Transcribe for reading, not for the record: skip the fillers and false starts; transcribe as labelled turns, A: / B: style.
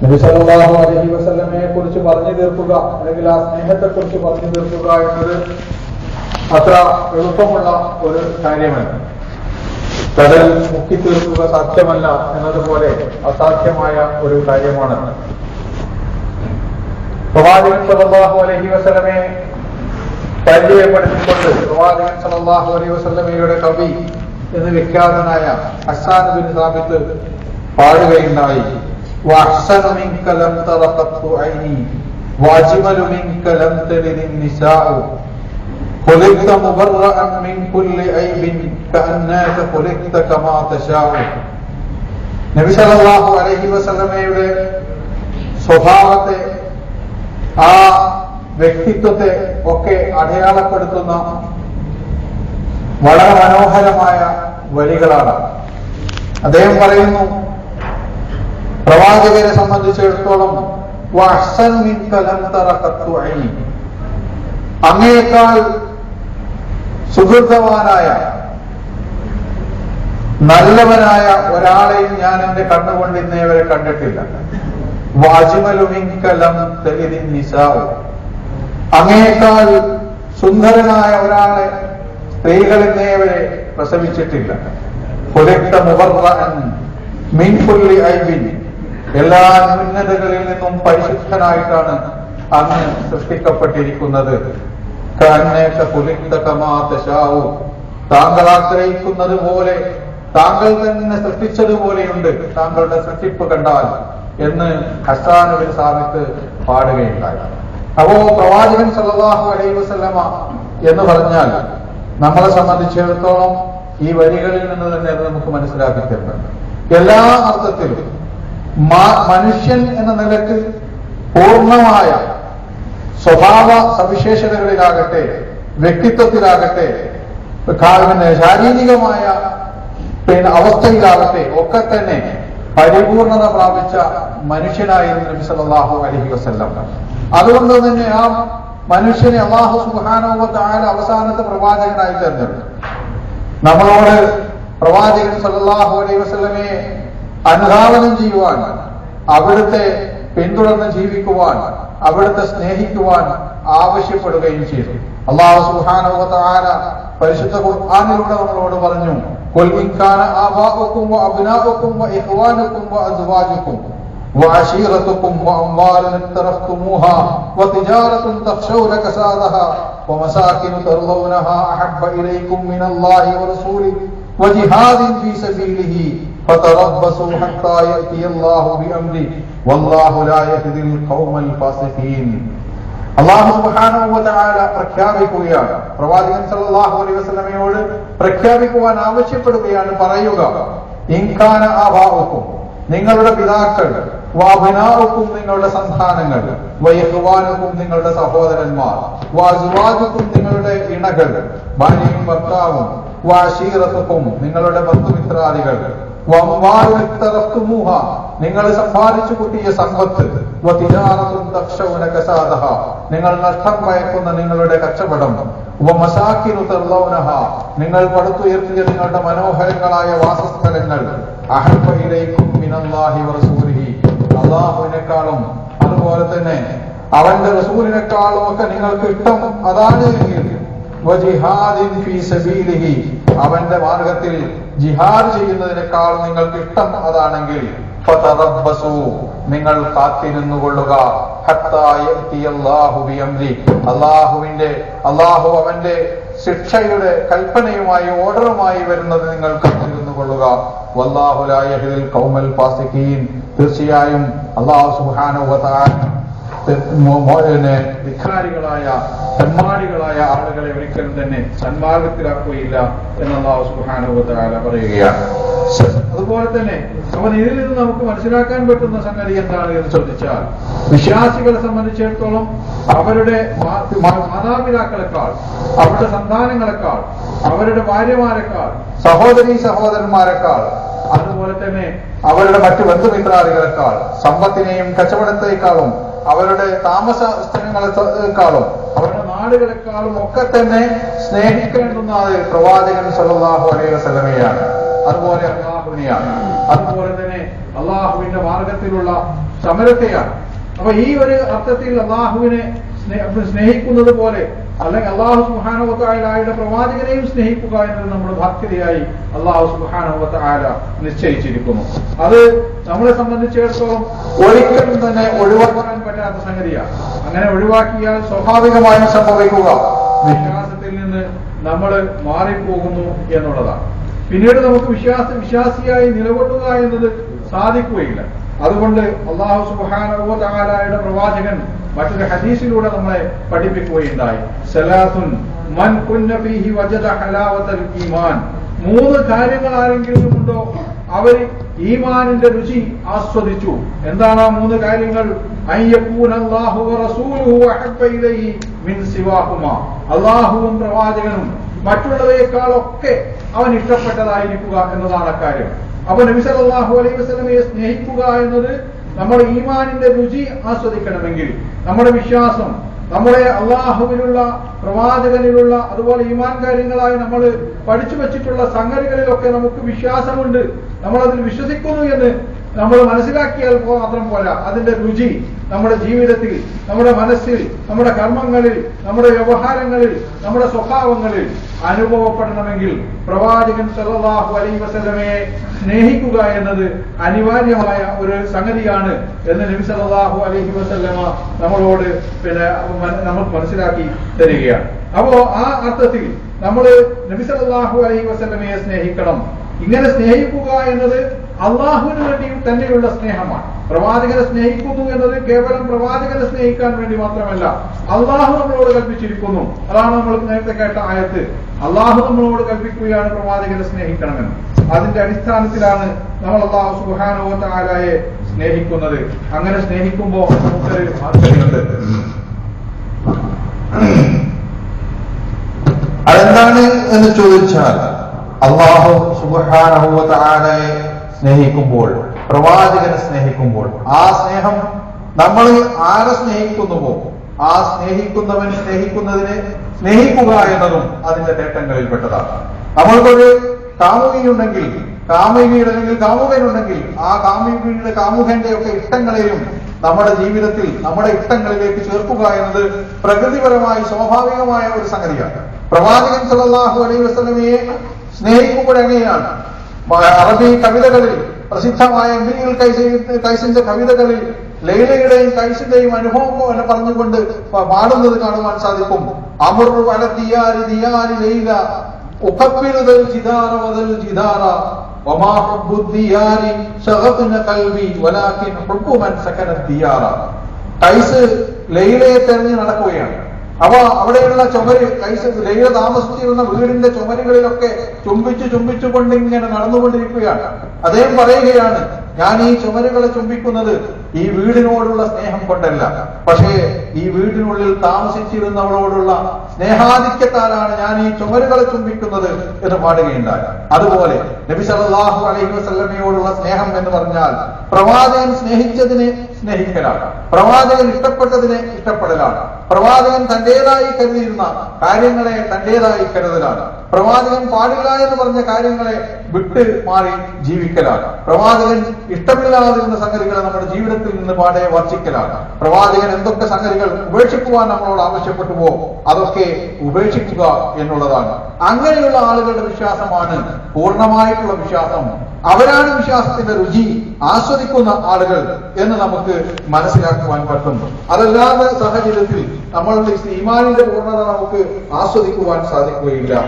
A: നബി സല്ലല്ലാഹു അലൈഹി വസല്ലമയെ കുറിച്ച് പറഞ്ഞു തീർക്കുക, അല്ലെങ്കിൽ ആ സ്നേഹത്തെക്കുറിച്ച് പറഞ്ഞു തീർക്കുക എന്നത് അത്ര എളുപ്പമുള്ള ഒരു കാര്യമല്ല. കടൽ മുക്കി തീർക്കുക സാധ്യമല്ല എന്നതുപോലെ അസാധ്യമായ ഒരു കാര്യമാണ്. പ്രവാചകൻ സല്ലല്ലാഹു അലൈഹി വസല്ലമയെ പരിചയപ്പെടുത്തിക്കൊണ്ട് പ്രവാചകൻ സല്ലല്ലാഹു അലൈഹി വസല്ലമയുടെ കവി എന്ന് വിഖ്യാതനായ ഹസ്സാൻ ബിൻ സാബിത്ത് പാടുകയുണ്ടായി. വഅഹ്സനു മിൻക ലം തറ ഖത്തു ഐനി വഅജ്മലു മിൻക ലം തലിദ് നിസാഉ ഖുലിഖ്ത മുബറഅൻ മിൻ കുല്ലി ഐബിൻ കഅന്നക ഖുലിഖ്ത കമാ തശാഉ. നബി സല്ലല്ലാഹു അലൈഹി വസല്ലമയുടെ സ്വഭാവത്തെ, ആ വ്യക്തിത്വത്തെ ഒക്കെ അടയാളപ്പെടുത്തുന്ന വളരെ മനോഹരമായ വരികളാണ്. അദ്ദേഹം പറയുന്നു, പ്രവാചകരെ സംബന്ധിച്ചിടത്തോളം വഅഹ്സനു മിൻക ലം തറ ഖത്തു ഐനി, അങ്ങേക്കാൾ സുഹൃതവാനായ നല്ലവനായ ഒരാളെയും ഞാൻ എന്റെ കണ്ണുകൊണ്ട് ഇന്നേവരെ കണ്ടിട്ടില്ല. വഅജ്മലു മിൻക ലം തലിദ് നിസാഉ, അങ്ങേക്കാൾ സുന്ദരനായ ഒരാളെ സ്ത്രീകൾ ഇന്നേവരെ പ്രസവിച്ചിട്ടില്ല. ഖുലിഖ്ത മുബറഅൻ മിൻ കുല്ലി ഐബിൻ, എല്ലാ ന്യൂനതകളിൽ നിന്നും പരിശുദ്ധനായിട്ടാണ് അങ്ങ് സൃഷ്ടിക്കപ്പെട്ടിരിക്കുന്നത്. കഅന്നക ഖുലിഖ്ത കമാ തശാഉ, താങ്കൾ ആഗ്രഹിക്കുന്നത് പോലെ, താങ്കൾ തന്നെ സൃഷ്ടിച്ചതുപോലെയുണ്ട് താങ്കളുടെ സൃഷ്ടിപ്പ് കണ്ടാൽ എന്ന് ഹസ്സാൻ ബിൻ സാബിത്ത് പാടുകയുണ്ടായി. അപ്പോ പ്രവാചകൻ സല്ലല്ലാഹു അലൈഹി വസല്ലമ എന്ന് പറഞ്ഞാൽ നമ്മളെ സംബന്ധിച്ചിടത്തോളം ഈ വരികളിൽ നിന്ന് തന്നെ നമുക്ക് മനസ്സിലാക്കി തരുന്നുണ്ട്. എല്ലാ അർത്ഥത്തിലും മനുഷ്യൻ എന്ന നിലക്ക് പൂർണ്ണമായ സ്വഭാവ സവിശേഷതകളിലാകട്ടെ, വ്യക്തിത്വത്തിലാകട്ടെ, ശാരീരികമായ അവസ്ഥയിലാകട്ടെ ഒക്കെ തന്നെ പരിപൂർണത പ്രാപിച്ച മനുഷ്യനായിരുന്നു നബി സല്ലല്ലാഹു അലൈഹി വസല്ലം. അതുകൊണ്ട് തന്നെ ആ മനുഷ്യനെ അല്ലാഹു സുബ്ഹാനഹു വ തആല അവസാനത്തെ പ്രവാചകനായി തെരഞ്ഞെടുത്തു. നമ്മളോട് പ്രവാചകൻ സല്ലല്ലാഹു അലൈഹി വസല്ലമയെ അനുധാവനം ചെയ്യുവാൻ, അവിടുത്തെ പിന്തുടർന്ന് ജീവിക്കുവാൻ, അവിടുത്തെ സ്നേഹിക്കുവാൻ ആവശ്യപ്പെടുകയും ചെയ്തു. അല്ലാഹു സുബ്ഹാനഹു വ തആല പരിശുദ്ധ ഖുർആനിലൂടെ നമ്മളോട് പറഞ്ഞു, ഖുൽ ഇൻ കാന ആബാഉകും വ അബ്നാഉകും വ ഇഖ്വാനുകും വ അസ്വാജുകും وعشيرتكم وأموال اقترفتموها وتجارة تخشون كسادها ومساكن ترضونها أحب إليكم من الله ورسوله وجهاد في سبيله فتربصوا حتى يأتي الله بأمره والله لا يهدي القوم الفاسقين. അല്ലാഹു സുബ്ഹാനഹു വ തആല പ്രഖ്യാപിക്കുകയാണ്, പ്രവാചകൻ സല്ലല്ലാഹു അലൈഹി വസല്ലമയോട് പ്രഖ്യാപിക്കുവാൻ ആവശ്യപ്പെടുകയാണ്. പറയുക, ഇൻ കാന ആബാഉകും, നിങ്ങളുടെ പിതാക്കൾ, വഅബ്നാഉകും, നിങ്ങളുടെ സന്താനങ്ങൾ, വഇഖ്വാനുകും, നിങ്ങളുടെ സഹോദരന്മാർ, വഅസ്വാജുകും, നിങ്ങളുടെ ഇണകൾ, ഭാര്യയും ഭർത്താവും, വഅശീറത്തുകും, നിങ്ങളുടെ ബന്ധുമിത്രാദികൾ, വഅംവാലുൻ ഇഖ്തറഫ്തുമൂഹ, നിങ്ങൾ സമ്പാദിച്ചു കൂട്ടിയ സമ്പത്ത്, വതിജാറത്തുൻ തഖ്ശൗന കസാദഹ, നിങ്ങൾ നഷ്ടം ഭയക്കുന്ന നിങ്ങളുടെ കച്ചവടം, വമസാകിനു തർളൗനഹ, നിങ്ങൾ പടുത്തുയർത്തിയ നിങ്ങളുടെ മനോഹരങ്ങളായ വാസസ്ഥലങ്ങൾ, അഹബ്ബ ഇലൈക്കും മിനല്ലാഹി വറസൂലിഹി, അല്ലാഹുവിനേക്കാളും അതുപോലെ തന്നെ അവന്റെ റസൂലിനേക്കാളും ഒക്കെ നിങ്ങൾക്ക് ഇഷ്ടം അതാണ് എങ്കിൽ, വജിഹാദിൻ ഫീ സബീലിഹി, അവന്റെ മാർഗത്തിൽ ജിഹാദ് ചെയ്യുന്നതിനേക്കാൾ നിങ്ങൾക്ക് ഇഷ്ടം അതാണെങ്കിൽ, ഫതറബ്ബസു, നിങ്ങൾ കാത്തിരുന്നുകൊള്ളുക, ഹത്താ യഅതിയല്ലാഹു ബിഅംരി, അല്ലാഹു അവന്റെ ശിക്ഷയുടെ കൽപ്പനയുമായി, ഓർഡറുമായി വരുന്നത് നിങ്ങൾ കാത്തിരുന്നുകൊള്ളുക. വല്ലാഹു ലാ യഹ്ദിൽ ഖൗമൽ ഫാസിഖീൻ, തീർച്ചയായും അല്ലാഹു സുബ്ഹാനഹു വ തആല ധിക്കാരികളായ സന്മാർഗികളായ ആളുകളെ ഒരിക്കലും തന്നെ സന്മാർഗത്തിലാക്കുകയില്ല എന്ന് അല്ലാഹു സുബ്ഹാനഹു വ തആല പറയുകയാണ്. അതുപോലെ തന്നെ അവൻ ഇതിൽ നിന്ന് നമുക്ക് മനസ്സിലാക്കാൻ പറ്റുന്ന സംഗതി എന്താണ് എന്ന് ചോദിച്ചാൽ, വിശ്വാസികളെ സംബന്ധിച്ചിടത്തോളം അവരുടെ മാതാപിതാക്കളെക്കാൾ, അവരുടെ സന്താനങ്ങളെക്കാൾ, അവരുടെ ഭാര്യമാരെക്കാൾ, സഹോദരന്മാരെക്കാൾ, അതുപോലെ തന്നെ അവരുടെ മറ്റു ബന്ധുമിത്രാദികളെക്കാൾ, സമ്പത്തിനെയും കച്ചവടത്തെക്കാളും, അവരുടെ താമസ സ്ഥലങ്ങളെക്കാളും, അവരുടെ നാടുകളെക്കാളും ഒക്കെ തന്നെ സ്നേഹിക്കേണ്ടുന്നത് പ്രവാചകൻ സല്ലല്ലാഹു അലൈഹി വസല്ലമയാണ്. അതുപോലെ അല്ലാഹുവിനെയാണ്. അതുപോലെ തന്നെ അള്ളാഹുവിന്റെ മാർഗത്തിലുള്ള സമരത്തെയാണ്. അപ്പൊ ഈ ഒരു അർത്ഥത്തിൽ അള്ളാഹുവിനെ സ്നേഹിക്കുന്നത് പോലെ അല്ലെങ്കിൽ അള്ളാഹു സുബ്ഹാനഹു വ തആലയുടെ പ്രവാചകനെയും സ്നേഹിക്കുക എന്നത് നമ്മുടെ ബാധ്യതയായി അള്ളാഹു സുബ്ഹാനഹു വ തആല നിശ്ചയിച്ചിരിക്കുന്നു. അത് നമ്മളെ സംബന്ധിച്ചിടത്തോളം ഒരിക്കലും തന്നെ ഒഴിവാക്കാൻ പറ്റാത്ത സംഗതിയാണ്. അങ്ങനെ ഒഴിവാക്കിയാൽ സ്വാഭാവികമായും സംഭവിക്കുക വിശ്വാസത്തിൽ നിന്ന് നമ്മൾ മാറിപ്പോകുന്നു എന്നുള്ളതാണ്. പിന്നീട് നമുക്ക് വിശ്വാസിയായി നിലകൊള്ളുക എന്നത് സാധിക്കുകയില്ല. അതുകൊണ്ട് അല്ലാഹു സുബ്ഹാനഹു വ തആലയുടെ പ്രവാചകൻ മറ്റൊരു ഹദീസിലൂടെ നമ്മളെ പഠിപ്പിക്കുകയുണ്ടായി. സലാസുൻ മൻ കുന്ന ഫീഹി വജദ ഹലാവത്തൽ ഈമാൻ. 3 കാര്യങ്ങൾ ആരെങ്കിലും ഉണ്ടോ അവർ ഈമാനിന്റെ രുചി ആസ്വദിച്ചു. എന്താണ് ആ 3 കാര്യങ്ങൾ? അയ്യകൂന അല്ലാഹു വ റസൂലുഹു അഹബ്ബ ഇലൈഹി മിൻ സിവാഹുമാ. അല്ലാഹുവും പ്രവാചകനും മറ്റുള്ളവയെക്കാളൊക്കെ അവൻ ഇഷ്ടപ്പെട്ടതായിരിക്കുക എന്നതാണ് അക്കാര്യം. അപ്പൊ നബി സല്ലല്ലാഹു അലൈഹി വസല്ലമയെ സ്നേഹിക്കുക എന്നത് നമ്മുടെ ഈമാനിന്റെ രുചി ആസ്വദിക്കണമെങ്കിൽ നമ്മുടെ വിശ്വാസം, നമ്മുടെ അള്ളാഹുവിലുള്ള പ്രവാചകനിലുള്ള അതുപോലെ ഈമാൻ കാര്യങ്ങളായി നമ്മൾ പഠിച്ചു വെച്ചിട്ടുള്ള സംഗതികളിലൊക്കെ നമുക്ക് വിശ്വാസമുണ്ട്, നമ്മളതിൽ വിശ്വസിക്കുന്നു എന്ന് നമ്മൾ മനസ്സിലാക്കിയാൽ മാത്രം പോരാ. അതിന്റെ രുചി നമ്മുടെ ജീവിതത്തിൽ, നമ്മുടെ മനസ്സിൽ, നമ്മുടെ കർമ്മങ്ങളിൽ, നമ്മുടെ വ്യവഹാരങ്ങളിൽ, നമ്മുടെ സ്വഭാവങ്ങളിൽ അനുഭവപ്പെടണമെങ്കിൽ പ്രവാചകൻ സല്ലല്ലാഹു അലൈഹി വസല്ലമയെ സ്നേഹിക്കുക എന്നത് അനിവാര്യമായ ഒരു സംഗതിയാണ് എന്ന് നബി സല്ലല്ലാഹു അലൈഹി വസല്ലമ നമ്മളോട് നമുക്ക് മനസ്സിലാക്കി തരികയാണ്. അപ്പോ ആ അർത്ഥത്തിൽ നമ്മൾ നബി സല്ലല്ലാഹു അലൈഹി വസല്ലമയെ സ്നേഹിക്കണം. ഇങ്ങനെ സ്നേഹിക്കുക എന്നത് അള്ളാഹുവിന് വേണ്ടി തന്നെയുള്ള സ്നേഹമാണ്. പ്രവാചകനെ സ്നേഹിക്കുന്നു എന്നത് കേവലം പ്രവാചകനെ സ്നേഹിക്കാൻ വേണ്ടി മാത്രമല്ല, അള്ളാഹു നമ്മളോട് കൽപ്പിച്ചിരിക്കുന്നു. അതാണ് നമ്മൾ നേരത്തെ കേട്ട ആയത്ത്. അള്ളാഹു നമ്മളോട് കൽപ്പിക്കുകയാണ് പ്രവാചകനെ സ്നേഹിക്കണമെന്ന്. അതിന്റെ അടിസ്ഥാനത്തിലാണ് നമ്മൾ അല്ലാഹു സുബ്ഹാനഹു വ തആലയെ സ്നേഹിക്കുന്നത്. അങ്ങനെ സ്നേഹിക്കുമ്പോൾ നമുക്കൊരു ആശ്ചര്യമുണ്ട്.
B: അതെന്താണ് എന്ന് ചോദിച്ചാൽ, അല്ലാഹു സുബ്ഹാനഹു വ തആലയെ സ്നേഹിക്കുമ്പോൾ, പ്രവാചകനെ സ്നേഹിക്കുമ്പോൾ, ആ സ്നേഹം നമ്മൾ ആരെ സ്നേഹിക്കുന്നുവോ ആ സ്നേഹിക്കുന്നവൻ സ്നേഹിക്കുന്നതിനെ സ്നേഹിക്കുക എന്നതും അതിന്റെ നേട്ടങ്ങളിൽപ്പെട്ടതാണ്. നമ്മൾക്കൊരു കാമുകിയുണ്ടെങ്കിൽ, കാമുകിയുടെ അല്ലെങ്കിൽ കാമുകനുണ്ടെങ്കിൽ ആ കാമുകിയുടെ കാമുകന്റെ ഒക്കെ ഇഷ്ടങ്ങളെയും നമ്മുടെ ജീവിതത്തിൽ നമ്മുടെ ഇഷ്ടങ്ങളിലേക്ക് ചേർക്കുക എന്നത് പ്രകൃതിപരമായി സ്വാഭാവികമായ ഒരു സംഗതിയാണ്. പ്രവാചകൻ സല്ലല്ലാഹു അലൈഹി വസല്ലമയെ സ്നേഹിക്കുമ്പോഴെങ്ങനെയാണ്? അറബി കവിതകളിൽ പ്രസിദ്ധമായ ഇംറുൽ ഖൈസിന്റെ കവിതകളിൽ ലൈലയുടെയും കൈസിന്റെയും അനുഭവം പറഞ്ഞുകൊണ്ട് പാടുന്നത് കാണുവാൻ സാധിക്കും. അമറു അല ദിയാരി ദിയാരി ലൈല ഉഖബ്ബിലുൽ ജിദാറ വദൽ ജിദാറ വമാ ഹുബ്ബു ദിയാരി ശഗഫന ഖൽബി വലാകിൻ ഹുബ്ബു മൻ സകന ദിയാറ. കൈസ് ലൈലയെ തെരഞ്ഞു നടക്കുകയാണ്. അപ്പൊ അവിടെയുള്ള ചുമര്, കൈസ് ലൈല താമസിച്ചിരുന്ന വീടിന്റെ ചുമരുകളിലൊക്കെ ചുംബിച്ചുകൊണ്ട് ഇങ്ങനെ നടന്നുകൊണ്ടിരിക്കുകയാണ്. അദ്ദേഹം പറയുകയാണ്, ഞാൻ ഈ ചുമരുകളെ ചുംബിക്കുന്നത് ഈ വീടിനോടുള്ള സ്നേഹം കൊണ്ടല്ല, പക്ഷേ ഈ വീടിനുള്ളിൽ താമസിച്ചിരുന്നവളോടുള്ള സ്നേഹാധിക്യത്താലാണ് ഞാൻ ഈ ചുമരുകളെ ചുംബിക്കുന്നത് എന്ന് പാടുകയുണ്ടായി. അതുപോലെ നബി സല്ലല്ലാഹു അലൈഹി വസല്ലമയോടുള്ള സ്നേഹം എന്ന് പറഞ്ഞാൽ പ്രവാചകൻ സ്നേഹിച്ചതിനെ സ്നേഹിക്കലാണ്, പ്രവാചകൻ ഇഷ്ടപ്പെട്ടതിനെ ഇഷ്ടപ്പെടലാണ്, പ്രവാചകൻ തന്റേതായി കരുതിയിരുന്ന കാര്യങ്ങളെ തന്റേതായി കരുതലാണ്, പ്രവാചകൻ പാടില്ല എന്ന് പറഞ്ഞ കാര്യങ്ങളെ വിട്ട് മാറി ജീവിക്കലാണ്, പ്രവാചകൻ ഇഷ്ടമില്ലാതിരുന്ന സംഗതികളെ നമ്മുടെ ജീവിതത്തിൽ നിന്ന് പാടെ വർജിക്കലാണ്, പ്രവാചകൻ എന്തൊക്കെ സംഗതികൾ ഉപേക്ഷിക്കുവാൻ നമ്മളോട് ആവശ്യപ്പെട്ടുവോ അതൊക്കെ ഉപേക്ഷിക്കുക എന്നുള്ളതാണ്. അങ്ങനെയുള്ള ആളുകളുടെ വിശ്വാസമാണ് പൂർണ്ണമായിട്ടുള്ള വിശ്വാസം. അവരാണ് വിശ്വാസത്തിന്റെ രുചി ആസ്വദിക്കുന്ന ആളുകൾ എന്ന് നമുക്ക് മനസ്സിലാക്കുവാൻ പറ്റും. അതല്ലാതെ സാഹചര്യത്തിൽ നമ്മളുടെ ഈമാനിന്റെ പൂർണ്ണത നമുക്ക് ആസ്വദിക്കുവാൻ സാധിക്കുകയില്ല.